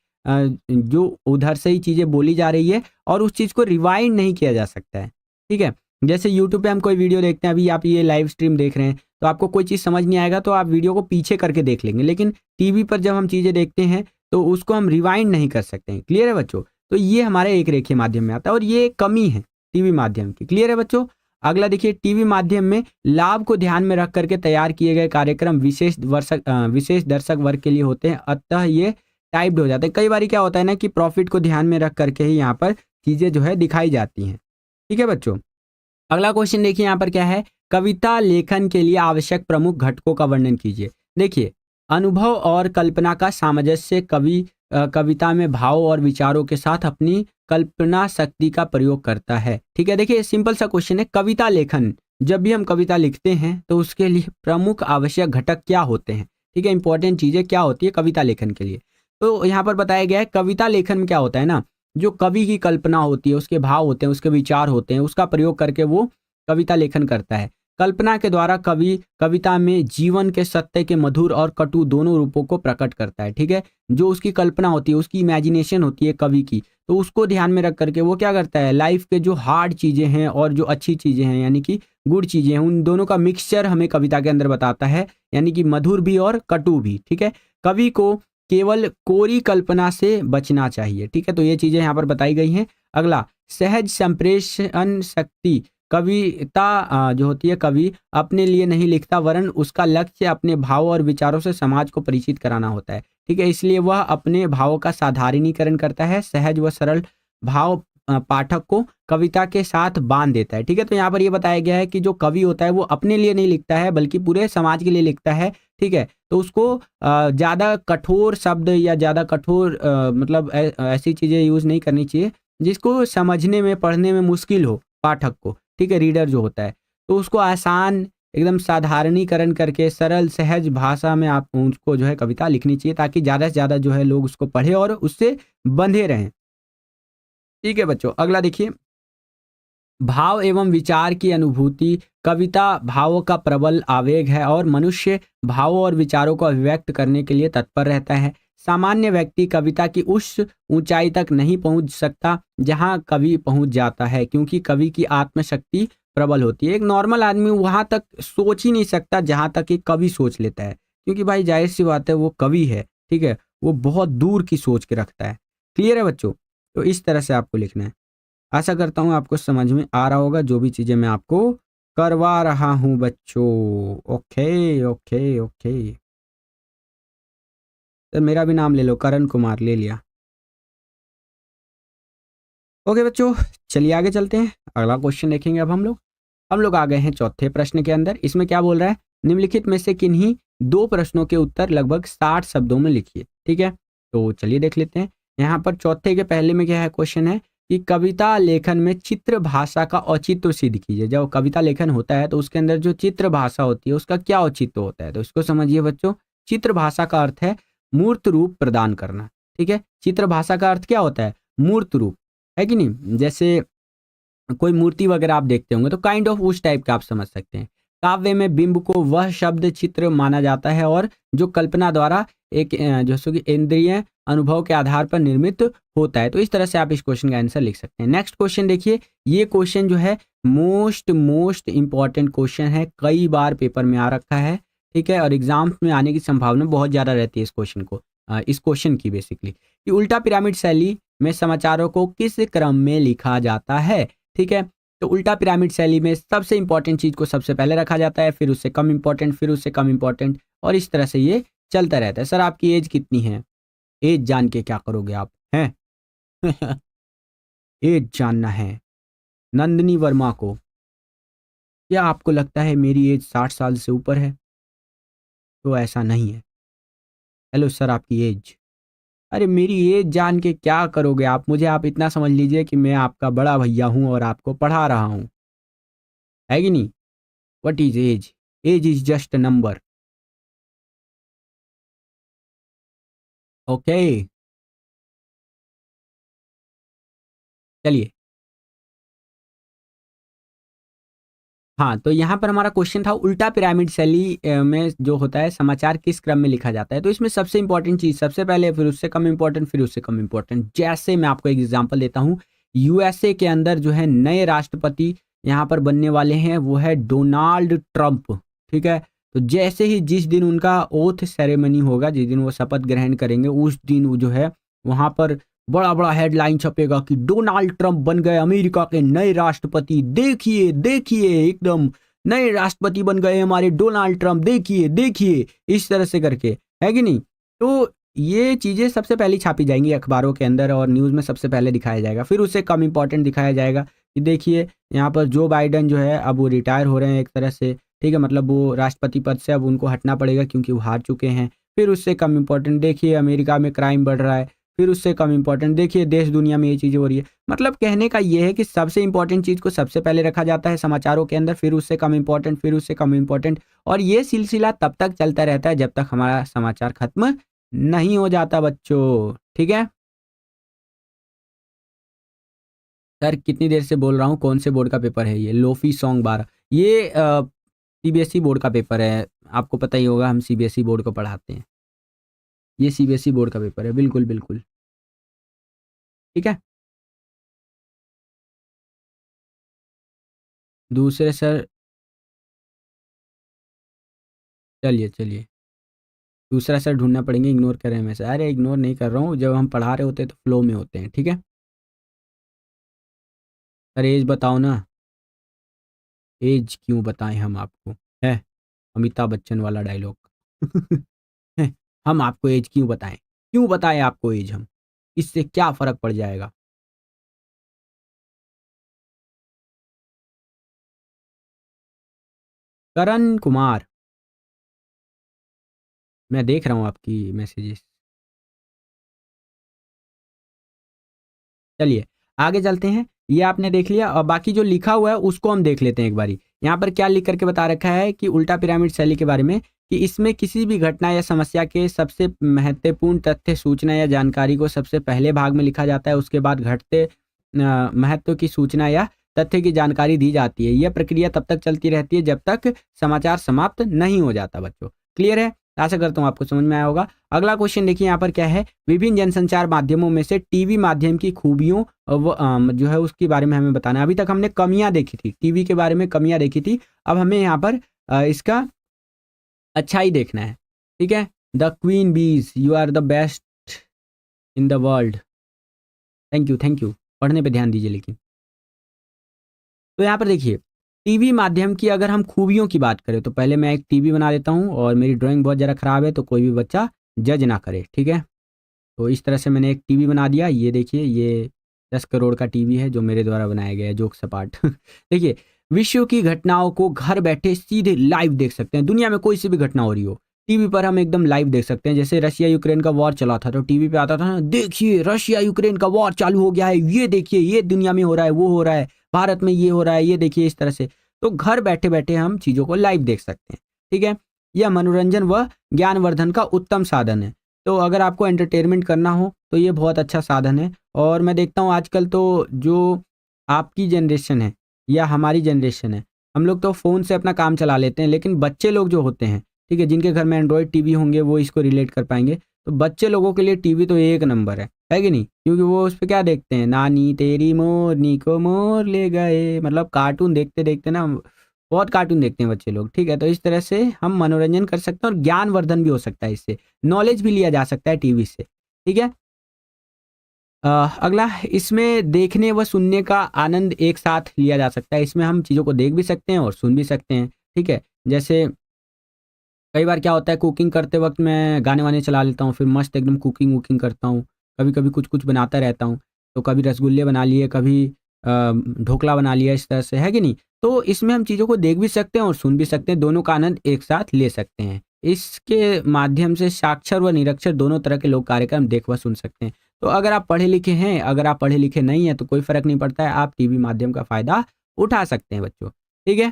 जो उधर से ही चीज़ें बोली जा रही है और उस चीज़ को रिवाइंड नहीं किया जा सकता है, ठीक है? जैसे यूट्यूब पे हम कोई वीडियो देखते हैं, अभी आप ये लाइव स्ट्रीम देख रहे हैं, तो आपको कोई चीज़ समझ नहीं आएगा तो आप वीडियो को पीछे करके देख लेंगे। लेकिन टीवी पर जब हम चीज़ें देखते हैं तो उसको हम रिवाइंड नहीं कर सकते हैं। क्लियर है बच्चों? तो ये हमारे एक रेखीय माध्यम में आता है और ये कमी है टीवी माध्यम की। क्लियर है बच्चों? अगला देखिए, टीवी माध्यम में लाभ को ध्यान में रख करके तैयार किए गए कार्यक्रम विशेष दर्शक वर्ग के लिए होते हैं, अतः ये टाइप्ड हो जाते हैं। कई बार क्या होता है ना कि प्रॉफिट को ध्यान में रख करके ही यहाँ पर चीज़ें जो है दिखाई जाती हैं। ठीक है बच्चों? अगला क्वेश्चन देखिए यहाँ पर क्या है, कविता लेखन के लिए आवश्यक प्रमुख घटकों का वर्णन कीजिए। देखिए, अनुभव और कल्पना का सामंजस्य, कविता में भाव और विचारों के साथ अपनी कल्पना शक्ति का प्रयोग करता है। ठीक है, देखिए सिंपल सा क्वेश्चन है, कविता लेखन, जब भी हम कविता लिखते हैं तो उसके लिए प्रमुख आवश्यक घटक क्या होते हैं? ठीक है, इंपॉर्टेंट चीजें क्या होती है कविता लेखन के लिए? तो यहाँ पर बताया गया है कविता लेखन में क्या होता है ना, जो कवि की कल्पना होती है, उसके भाव होते हैं, उसके विचार होते हैं, उसका प्रयोग करके वो कविता लेखन करता है। कल्पना के द्वारा कवि कविता में जीवन के सत्य के मधुर और कटु दोनों रूपों को प्रकट करता है। ठीक है, जो उसकी कल्पना होती है, उसकी इमेजिनेशन होती है कवि की, तो उसको ध्यान में रख करके वो क्या करता है, लाइफ के जो हार्ड चीज़ें हैं और जो अच्छी चीज़ें हैं यानी कि गुड चीज़ें हैं, उन दोनों का मिक्सचर हमें कविता के अंदर बताता है, यानी कि मधुर भी और कटु भी। ठीक है, कवि को केवल कोरी कल्पना से बचना चाहिए। ठीक है, तो ये चीजें यहाँ पर बताई गई हैं। अगला, सहज संप्रेषण शक्ति, कविता जो होती है, कवि अपने लिए नहीं लिखता वरन उसका लक्ष्य अपने भाव और विचारों से समाज को परिचित कराना होता है। ठीक है, इसलिए वह अपने भावों का साधारणीकरण करता है, सहज व सरल भाव पाठक को कविता के साथ बांध देता है। ठीक है, तो यहाँ पर ये बताया गया है कि जो कवि होता है वो अपने लिए नहीं लिखता है बल्कि पूरे समाज के लिए लिखता है। ठीक है, तो उसको ज़्यादा कठोर शब्द या ज़्यादा कठोर मतलब ऐसी चीज़ें यूज़ नहीं करनी चाहिए जिसको समझने में, पढ़ने में मुश्किल हो पाठक को। ठीक है, रीडर जो होता है, तो उसको आसान एकदम साधारणीकरण करके सरल सहज भाषा में आप उसको जो है कविता लिखनी चाहिए, ताकि ज़्यादा से ज़्यादा जो है लोग उसको पढ़े और उससे बंधे रहें। ठीक है बच्चों, अगला देखिए, भाव एवं विचार की अनुभूति। कविता भावों का प्रबल आवेग है और मनुष्य भावों और विचारों को अभिव्यक्त करने के लिए तत्पर रहता है। सामान्य व्यक्ति कविता की उस ऊंचाई तक नहीं पहुंच सकता जहां कवि पहुंच जाता है, क्योंकि कवि की आत्मशक्ति प्रबल होती है। एक नॉर्मल आदमी वहां तक सोच ही नहीं सकता जहां तक एक कवि सोच लेता है, क्योंकि भाई जाहिर सी बात है वो कवि है, ठीक है, वो बहुत दूर की सोच के रखता है। क्लियर है बच्चों? तो इस तरह से आपको लिखना है। आशा करता हूँ आपको समझ में आ रहा होगा जो भी चीजें मैं आपको करवा रहा हूँ बच्चों। Okay okay okay. तो मेरा भी नाम ले लो, करण कुमार ले लिया। ओके बच्चों, चलिए आगे चलते हैं। अगला क्वेश्चन देखेंगे। अब हम लोग आ गए हैं चौथे प्रश्न के अंदर। इसमें क्या बोल रहा है, निम्नलिखित में से किन्हीं दो प्रश्नों के उत्तर लगभग 60 शब्दों में लिखिए। ठीक है, तो चलिए देख लेते हैं। यहाँ पर चौथे के पहले में क्या है, क्वेश्चन है कि कविता लेखन में चित्र भाषा का औचित्य सिद्ध कीजिए। जब कविता लेखन होता है तो उसके अंदर जो चित्र भाषा होती है उसका क्या औचित्य होता है, तो इसको समझिए बच्चों। चित्र भाषा का अर्थ है मूर्त रूप प्रदान करना। ठीक है, चित्र भाषा का अर्थ क्या होता है, मूर्त रूप, है कि नहीं। जैसे कोई मूर्ति वगैरह आप देखते होंगे तो काइंड ऑफ उस टाइप का आप समझ सकते हैं। काव्य में बिंब को वह शब्द चित्र माना जाता है और जो कल्पना द्वारा एक जैसे कि इंद्रिय अनुभव के आधार पर निर्मित होता है। तो इस तरह से आप इस क्वेश्चन का आंसर लिख सकते हैं। नेक्स्ट क्वेश्चन देखिए। ये क्वेश्चन जो है मोस्ट इंपॉर्टेंट क्वेश्चन है, कई बार पेपर में आ रखा है। ठीक है, और एग्जाम्स में आने की संभावना बहुत ज्यादा रहती है इस क्वेश्चन की बेसिकली, कि उल्टा पिरामिड शैली में समाचारों को किस क्रम में लिखा जाता है। ठीक है, तो उल्टा पिरामिड शैली में सबसे इंपॉर्टेंट चीज को सबसे पहले रखा जाता है, फिर उससे कम इंपॉर्टेंट, फिर उससे कम इंपॉर्टेंट, और इस तरह से ये चलता रहता है। सर आपकी एज कितनी है? एज जान के क्या करोगे आप हैं? एज जानना है नंदिनी वर्मा को। क्या आपको लगता है मेरी एज 60 साल से ऊपर है? तो ऐसा नहीं है। हेलो सर, आपकी एज? अरे मेरी एज जान के क्या करोगे आप? मुझे आप इतना समझ लीजिए कि मैं आपका बड़ा भैया हूं और आपको पढ़ा रहा हूं, है कि नहीं। What is age? Age is just a number. Okay, चलिए। हाँ, तो यहाँ पर हमारा क्वेश्चन था उल्टा पिरामिड शैली में जो होता है समाचार किस क्रम में लिखा जाता है। तो इसमें सबसे इंपॉर्टेंट चीज सबसे पहले, फिर उससे कम इंपॉर्टेंट, फिर उससे कम इंपॉर्टेंट। जैसे मैं आपको एक एग्जांपल देता हूँ, यूएसए के अंदर जो है नए राष्ट्रपति यहाँ पर बनने वाले हैं, वो है डोनाल्ड ट्रंप। ठीक है, तो जैसे ही जिस दिन उनका ओथ सेरेमनी होगा, जिस दिन वो शपथ ग्रहण करेंगे, उस दिन वो जो है वहां पर बड़ा बड़ा हेडलाइन छपेगा कि डोनाल्ड ट्रंप बन गए अमेरिका के नए राष्ट्रपति, देखिए देखिए, एकदम नए राष्ट्रपति बन गए हमारे डोनाल्ड ट्रंप, देखिए देखिए, इस तरह से करके, है कि नहीं। तो ये चीजें सबसे पहले छापी जाएंगी अखबारों के अंदर और न्यूज में सबसे पहले दिखाया जाएगा। फिर उससे कम इंपॉर्टेंट दिखाया जाएगा कि देखिए यहाँ पर जो बाइडन जो है अब वो रिटायर हो रहे हैं एक तरह से। ठीक है, मतलब वो राष्ट्रपति पद से अब उनको हटना पड़ेगा क्योंकि वो हार चुके हैं। फिर उससे कम इंपॉर्टेंट, देखिए अमेरिका में क्राइम बढ़ रहा है। फिर उससे कम इंपॉर्टेंट, देखिए देश दुनिया में ये चीजें हो रही है। मतलब कहने का ये है कि सबसे इंपॉर्टेंट चीज को सबसे पहले रखा जाता है समाचारों के अंदर, फिर उससे कम इंपॉर्टेंट, फिर उससे कम इंपॉर्टेंट, और ये सिलसिला तब तक चलता रहता है जब तक हमारा समाचार खत्म नहीं हो जाता बच्चों। ठीक है सर, कितनी देर से बोल रहा हूँ। कौन से बोर्ड का पेपर है ये? लोफी सॉन्ग 12, ये सीबीएसई बोर्ड का पेपर है। आपको पता ही होगा, हम सीबीएसई बोर्ड को पढ़ाते हैं। ये सीबीएसई बोर्ड का पेपर है, बिल्कुल बिल्कुल। ठीक है, दूसरे सर, चलिए चलिए, दूसरा सर ढूंढना पड़ेंगे। इग्नोर कर रहे हैं मैं सर? अरे इग्नोर नहीं कर रहा हूँ, जब हम पढ़ा रहे होते हैं तो फ्लो में होते हैं। ठीक है सर, एज बताओ ना। एज क्यों बताएं हम आपको, है अमिताभ बच्चन वाला डायलॉग। है, हम आपको एज क्यों बताएं? क्यों बताएं आपको एज हम? इससे क्या फर्क पड़ जाएगा? करण कुमार, मैं देख रहा हूँ आपकी मैसेजेस। चलिए आगे चलते हैं। ये आपने देख लिया, और बाकी जो लिखा हुआ है उसको हम देख लेते हैं एक बारी। यहाँ पर क्या लिख करके बता रखा है कि उल्टा पिरामिड शैली के बारे में, कि इसमें किसी भी घटना या समस्या के सबसे महत्वपूर्ण तथ्य, सूचना या जानकारी को सबसे पहले भाग में लिखा जाता है। उसके बाद घटते महत्व की सूचना या तथ्य की जानकारी दी जाती है। यह प्रक्रिया तब तक चलती रहती है जब तक समाचार समाप्त नहीं हो जाता बच्चों। क्लियर है? आशा करता हूँ आपको समझ में आया होगा। अगला क्वेश्चन देखिए यहाँ पर क्या है, विभिन्न जनसंचार माध्यमों में से टीवी माध्यम की खूबियों जो है उसके बारे में हमें बताना है। अभी तक हमने कमियां देखी थी, टीवी के बारे में कमियां देखी थी, अब हमें यहाँ पर इसका अच्छाई देखना है। ठीक है, the queen bees you are the best in the world. Thank you, पढ़ने पे ध्यान दीजिए लेकिन। तो यहाँ पर देखिए, टीवी माध्यम की अगर हम खूबियों की बात करें तो पहले मैं एक टीवी बना देता हूँ, और मेरी ड्राइंग बहुत ज़रा ख़राब है तो कोई भी बच्चा जज ना करे, ठीक है। तो इस तरह से मैंने एक टीवी बना दिया। ये देखिए, ये 10 करोड़ का टीवी है जो मेरे द्वारा बनाया गया है, जोक सपाट। देखिए, विश्व की घटनाओं को घर बैठे सीधे लाइव देख सकते हैं। दुनिया में कोई सी भी घटना हो रही हो, टीवी पर हम एकदम लाइव देख सकते हैं। जैसे रशिया यूक्रेन का वॉर चला था तो टीवी पे आता था ना, देखिए रशिया यूक्रेन का वॉर चालू हो गया है, ये देखिए ये दुनिया में हो रहा है, वो हो रहा है, भारत में ये हो रहा है, ये देखिए, इस तरह से। तो घर बैठे बैठे हम चीज़ों को लाइव देख सकते हैं। ठीक है, यह मनोरंजन व ज्ञानवर्धन का उत्तम साधन है। तो अगर आपको एंटरटेनमेंट करना हो तो ये बहुत अच्छा साधन है। और मैं देखता हूँ आजकल तो जो आपकी जनरेशन है या हमारी जनरेशन है, हम लोग तो फ़ोन से अपना काम चला लेते हैं, लेकिन बच्चे लोग जो होते हैं, ठीक है, जिनके घर में एंड्रॉयड टीवी होंगे वो इसको रिलेट कर पाएंगे। तो बच्चे लोगों के लिए टीवी तो एक नंबर है कि नहीं? क्योंकि वो उस पे क्या देखते हैं, नानी तेरी मोरनी को मोर ले गए, मतलब कार्टून देखते देखते ना, बहुत कार्टून देखते हैं बच्चे लोग। ठीक है, तो इस तरह से हम मनोरंजन कर सकते हैं और ज्ञानवर्धन भी हो सकता है इससे, नॉलेज भी लिया जा सकता है टीवी से। ठीक है, अगला, इसमें देखने व सुनने का आनंद एक साथ लिया जा सकता है। इसमें हम चीज़ों को देख भी सकते हैं और सुन भी सकते हैं। ठीक है, जैसे कई बार क्या होता है, कुकिंग करते वक्त मैं गाने वाने चला लेता हूँ, फिर मस्त एकदम कुकिंग वुकिंग करता हूँ। कभी कभी कुछ कुछ बनाता रहता हूँ, तो कभी रसगुल्ले बना लिए, कभी ढोकला बना लिया, इस तरह से, है कि नहीं? तो इसमें हम चीज़ों को देख भी सकते हैं और सुन भी सकते हैं, दोनों का आनंद एक साथ ले सकते हैं। इसके माध्यम से साक्षर व निरक्षर दोनों तरह के लोग कार्यक्रम देख व सुन सकते हैं। तो अगर आप पढ़े लिखे हैं, अगर आप पढ़े लिखे नहीं हैं तो कोई फ़र्क नहीं पड़ता है, आप टीवी माध्यम का फ़ायदा उठा सकते हैं बच्चों। ठीक है?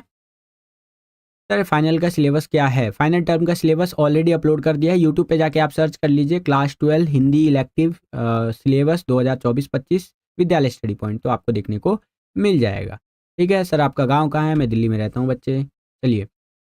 सर, फाइनल का सिलेबस क्या है? फाइनल टर्म का सिलेबस ऑलरेडी अपलोड कर दिया है। यूट्यूब पे जाके आप सर्च कर लीजिए, क्लास 12 हिंदी इलेक्टिव सिलेबस 2024-25 विद्यालय स्टडी पॉइंट, तो आपको देखने को मिल जाएगा। ठीक है सर, आपका गाँव कहाँ है? मैं दिल्ली में रहता हूँ बच्चे। चलिए,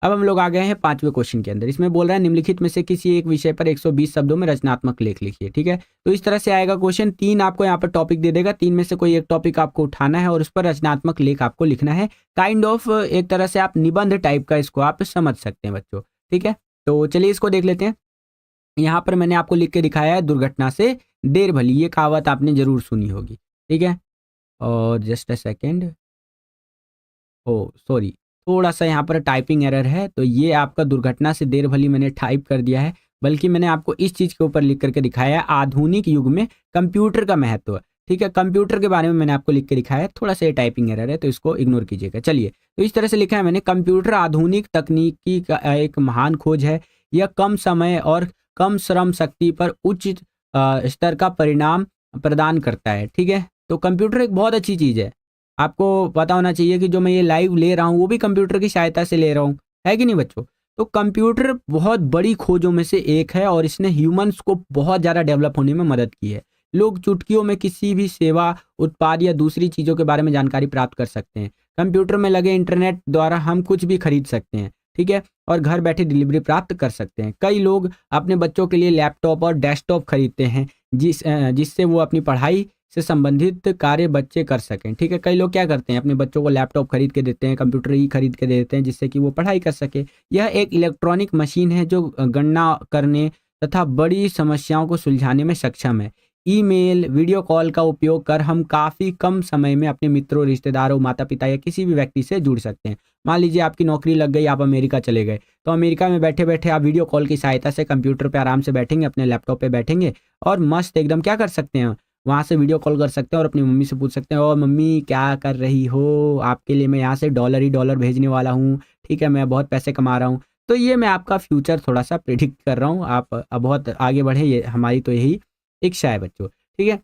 अब हम लोग आ गए हैं 5वें क्वेश्चन के अंदर। इसमें बोल रहा है निम्नलिखित में से किसी एक विषय पर 120 शब्दों में रचनात्मक लेख लिखिए। ठीक है, तो इस तरह से आएगा क्वेश्चन। 3 आपको यहाँ पर टॉपिक दे देगा, 3 में से कोई एक टॉपिक आपको उठाना है और उस पर रचनात्मक लेख आपको लिखना है। काइंड ऑफ एक तरह से आप निबंध टाइप का इसको आप समझ सकते हैं बच्चों। ठीक है, तो चलिए इसको देख लेते हैं। यहाँ पर मैंने आपको लिख के दिखाया है, दुर्घटना से देर भली। ये कहावत आपने जरूर सुनी होगी। ठीक है, और just a second, oh sorry, थोड़ा-सा यहाँ पर टाइपिंग एरर है, तो ये आपका दुर्घटना से देर भली मैंने टाइप कर दिया है, बल्कि मैंने आपको इस चीज़ के ऊपर लिख करके दिखाया है, आधुनिक युग में कंप्यूटर का महत्व। ठीक है, कंप्यूटर के बारे में मैंने आपको लिख के दिखाया है, थोड़ा-सा ये टाइपिंग एरर है तो इसको इग्नोर कीजिएगा। चलिए, तो इस तरह से लिखा है मैंने, कंप्यूटर आधुनिक तकनीकी का एक महान खोज है। यह कम समय और कम श्रम शक्ति पर उच्च स्तर का परिणाम प्रदान करता है। ठीक है, तो कंप्यूटर एक बहुत अच्छी चीज़ है। आपको पता होना चाहिए कि जो मैं ये लाइव ले रहा हूँ वो भी कंप्यूटर की सहायता से ले रहा हूँ, है कि नहीं बच्चों? तो कंप्यूटर बहुत बड़ी खोजों में से एक है और इसने ह्यूमंस को बहुत ज़्यादा डेवलप होने में मदद की है। लोग चुटकियों में किसी भी सेवा, उत्पाद या दूसरी चीज़ों के बारे में जानकारी प्राप्त कर सकते हैं। कंप्यूटर में लगे इंटरनेट द्वारा हम कुछ भी खरीद सकते हैं, ठीक है? और घर बैठे डिलीवरी प्राप्त कर सकते हैं। कई लोग अपने बच्चों के लिए लैपटॉप और डेस्कटॉप खरीदते हैं, जिससे वो अपनी पढ़ाई से संबंधित कार्य बच्चे कर सकें। ठीक है, कई लोग क्या करते हैं, अपने बच्चों को लैपटॉप खरीद के देते हैं, कंप्यूटर ही खरीद के दे देते हैं, जिससे कि वो पढ़ाई कर सके। यह एक इलेक्ट्रॉनिक मशीन है जो गणना करने तथा बड़ी समस्याओं को सुलझाने में सक्षम है। ईमेल, वीडियो कॉल का उपयोग कर हम काफ़ी कम समय में अपने मित्रों, रिश्तेदारों, माता पिता या किसी भी व्यक्ति से जुड़ सकते हैं। मान लीजिए आपकी नौकरी लग गई, आप अमेरिका चले गए, तो अमेरिका में बैठे बैठे आप वीडियो कॉल की सहायता से कंप्यूटर पे आराम से बैठेंगे, अपने लैपटॉप पे बैठेंगे और मस्त एकदम क्या कर सकते हैं, वहाँ से वीडियो कॉल कर सकते हैं और अपनी मम्मी से पूछ सकते हैं, और मम्मी क्या कर रही हो, आपके लिए मैं यहाँ से डॉलर ही डॉलर भेजने वाला हूँ। ठीक है, मैं बहुत पैसे कमा रहा हूँ। तो ये मैं आपका फ्यूचर थोड़ा सा प्रिडिक्ट कर रहा हूँ, आप बहुत आगे बढ़े, ये हमारी तो यही इच्छा है बच्चों। ठीक है,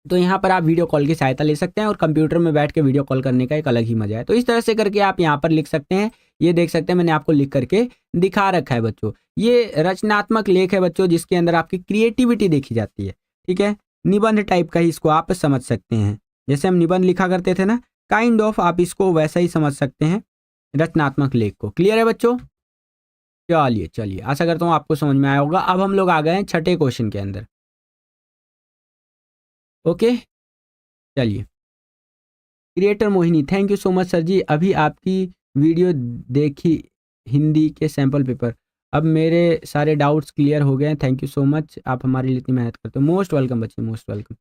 तो यहाँ पर आप वीडियो कॉल की सहायता ले सकते हैं और कंप्यूटर में बैठ के वीडियो कॉल करने का एक अलग ही मजा है। तो इस तरह से करके आप यहाँ पर लिख सकते हैं। ये देख सकते हैं, मैंने आपको लिख करके दिखा रखा है बच्चों। ये रचनात्मक लेख है बच्चों, जिसके अंदर आपकी क्रिएटिविटी देखी जाती है। ठीक है, निबंध टाइप का ही इसको आप समझ सकते हैं। जैसे हम निबंध लिखा करते थे ना, काइंड ऑफ आप इसको वैसा ही समझ सकते हैं रचनात्मक लेख को। क्लियर है बच्चों? चलिए चलिए, आशा करता हूँ आपको समझ में आया होगा। अब हम लोग आ गए हैं छठे क्वेश्चन के अंदर। ओके, चलिए। Creator Mohini, thank you so much sir ji, अभी आपकी वीडियो देखी हिंदी के सैंपल पेपर, अब मेरे सारे डाउट्स क्लियर हो गए हैं। थैंक यू सो मच, आप हमारे लिए इतनी मेहनत करते हो। मोस्ट वेलकम बच्चे, मोस्ट वेलकम।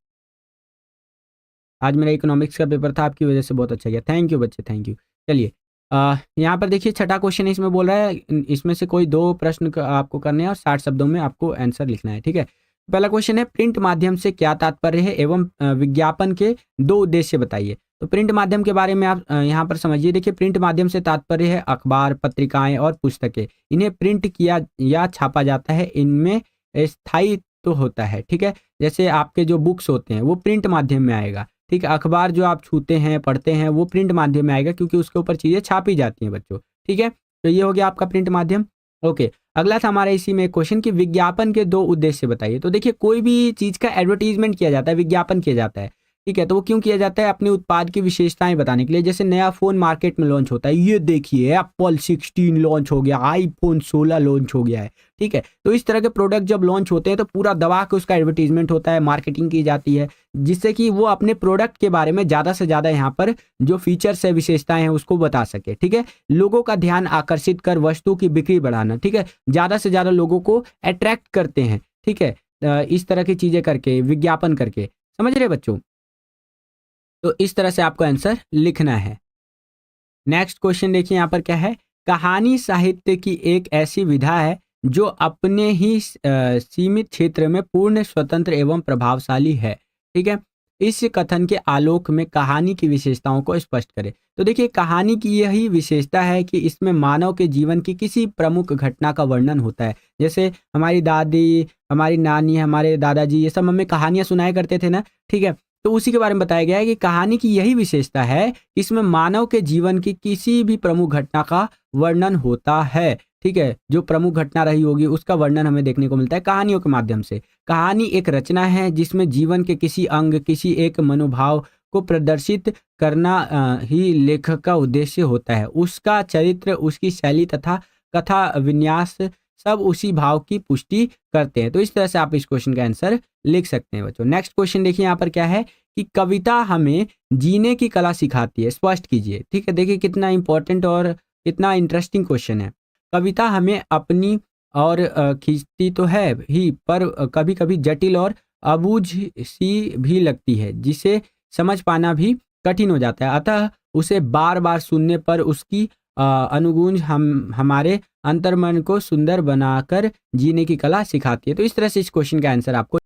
आज मेरा इकोनॉमिक्स का पेपर था, आपकी वजह से बहुत अच्छा गया। थैंक यू बच्चे, थैंक यू। चलिए, यहाँ पर देखिए छठा क्वेश्चन इसमें बोल रहा है, इसमें से कोई 2 प्रश्न आपको करने हैं और 60 शब्दों में आपको आंसर लिखना है, ठीक है। पहला क्वेश्चन है, प्रिंट माध्यम से क्या तात्पर्य है एवं विज्ञापन के 2 उद्देश्य बताइए। तो प्रिंट माध्यम के बारे में आप यहाँ पर समझिए। देखिए, प्रिंट माध्यम से तात्पर्य है अखबार, पत्रिकाएं और पुस्तकें। इन्हें प्रिंट किया या छापा जाता है, इनमें स्थायी तो होता है, ठीक है। जैसे आपके जो बुक्स होते हैं वो प्रिंट माध्यम में आएगा, ठीक है। अखबार जो आप छूते हैं, पढ़ते हैं, वो प्रिंट माध्यम में आएगा क्योंकि उसके ऊपर चीज़ें छापी जाती हैं बच्चों, ठीक है। तो ये हो गया आपका प्रिंट माध्यम। ओके, अगला था हमारा इसी में क्वेश्चन कि विज्ञापन के 2 उद्देश्य बताइए। तो देखिए, कोई भी चीज़ का एडवर्टाइजमेंट किया जाता है, विज्ञापन किया जाता है, ठीक है। तो वो क्यों किया जाता है? अपने उत्पाद की विशेषताएं बताने के लिए। जैसे नया फ़ोन मार्केट में लॉन्च होता है, ये देखिए एप्पल 16 लॉन्च हो गया, आईफोन 16 लॉन्च हो गया है, ठीक है। तो इस तरह के प्रोडक्ट जब लॉन्च होते हैं तो पूरा दबा के उसका एडवर्टाइजमेंट होता है, मार्केटिंग की जाती है, जिससे कि वो अपने प्रोडक्ट के बारे में ज़्यादा से ज़्यादा यहाँ पर जो फीचर्स है, विशेषताएं हैं, उसको बता सके, ठीक है। लोगों का ध्यान आकर्षित कर वस्तु की बिक्री बढ़ाना, ठीक है। ज़्यादा से ज़्यादा लोगों को अट्रैक्ट करते हैं, ठीक है। इस तरह की चीज़ें करके, विज्ञापन करके, समझ रहे बच्चों? तो इस तरह से आपको आंसर लिखना है। नेक्स्ट क्वेश्चन देखिए यहाँ पर क्या है। कहानी साहित्य की एक ऐसी विधा है जो अपने ही सीमित क्षेत्र में पूर्ण स्वतंत्र एवं प्रभावशाली है, ठीक है। इस कथन के आलोक में कहानी की विशेषताओं को स्पष्ट करें। तो देखिए, कहानी की यही विशेषता है कि इसमें मानव के जीवन की किसी प्रमुख घटना का वर्णन होता है। जैसे हमारी दादी, हमारी नानी, हमारे दादाजी, ये सब हमें कहानियां सुनाया करते थे ना, ठीक है। तो उसी के बारे में बताया गया है कि कहानी की यही विशेषता है कि इसमें मानव के जीवन की किसी भी प्रमुख घटना का वर्णन होता है, ठीक है। जो प्रमुख घटना रही होगी उसका वर्णन हमें देखने को मिलता है कहानियों के माध्यम से। कहानी एक रचना है जिसमें जीवन के किसी अंग, किसी एक मनोभाव को प्रदर्शित करना ही लेखक का उद्देश्य होता है। उसका चरित्र, उसकी शैली तथा कथा विन्यास सब उसी भाव की पुष्टि करते हैं। तो इस तरह से आप इस क्वेश्चन का आंसर लिख सकते हैं बच्चों। नेक्स्ट क्वेश्चन देखिए यहाँ पर क्या है कि कविता हमें जीने की कला सिखाती है, स्पष्ट कीजिए, ठीक है। देखिए कितना इंपॉर्टेंट और कितना इंटरेस्टिंग क्वेश्चन है। कविता हमें अपनी और खींचती तो है ही, पर कभी कभी जटिल और अबूझ सी भी लगती है, जिसे समझ पाना भी कठिन हो जाता है। अतः उसे बार बार सुनने पर उसकी अनुगूंज हमारे अंतर्मन को सुंदर बनाकर जीने की कला सिखाती है। तो इस तरह से इस क्वेश्चन का आंसर आपको।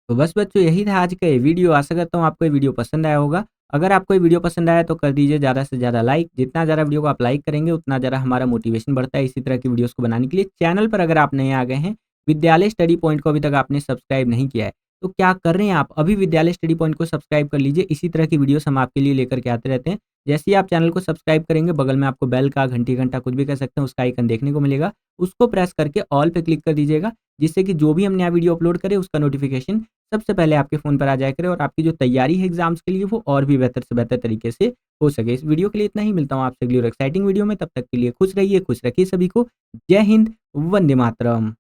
तो बस बच्चों, यही था आज का ये वीडियो। आशा करता हूँ आपको ये वीडियो पसंद आया होगा। अगर आपको ये वीडियो पसंद आया तो कर दीजिए ज़्यादा से ज़्यादा लाइक। जितना ज़्यादा वीडियो को आप लाइक करेंगे उतना ज़्यादा हमारा मोटिवेशन बढ़ता है इसी तरह की वीडियोस को बनाने के लिए। चैनल पर अगर आप नए आ गए हैं, विद्यालय स्टडी पॉइंट को अभी तक आपने सब्सक्राइब नहीं किया है, तो क्या कर रहे हैं आप? अभी विद्यालय स्टडी पॉइंट को सब्सक्राइब कर लीजिए। इसी तरह की वीडियोस हम आपके लिए लेकर के आते रहते हैं। जैसे ही आप चैनल को सब्सक्राइब करेंगे, बगल में आपको बेल का, घंटी घंटा कुछ भी कह सकते हैं, उसका आइकन देखने को मिलेगा। उसको प्रेस करके ऑल पे क्लिक कर दीजिएगा, जिससे कि जो भी हम नया वीडियो अपलोड करें उसका नोटिफिकेशन सबसे पहले आपके फ़ोन पर आ जाया करे और आपकी जो तैयारी है एग्जाम्स के लिए वो और भी बेहतर से बेहतर तरीके से हो सके। इस वीडियो के लिए इतना ही। मिलता हूँ आपसे अगली और एक्साइटिंग वीडियो में। तब तक के लिए खुश रहिए, खुश रखिए सभी को। जय हिंद, वंदे मातरम।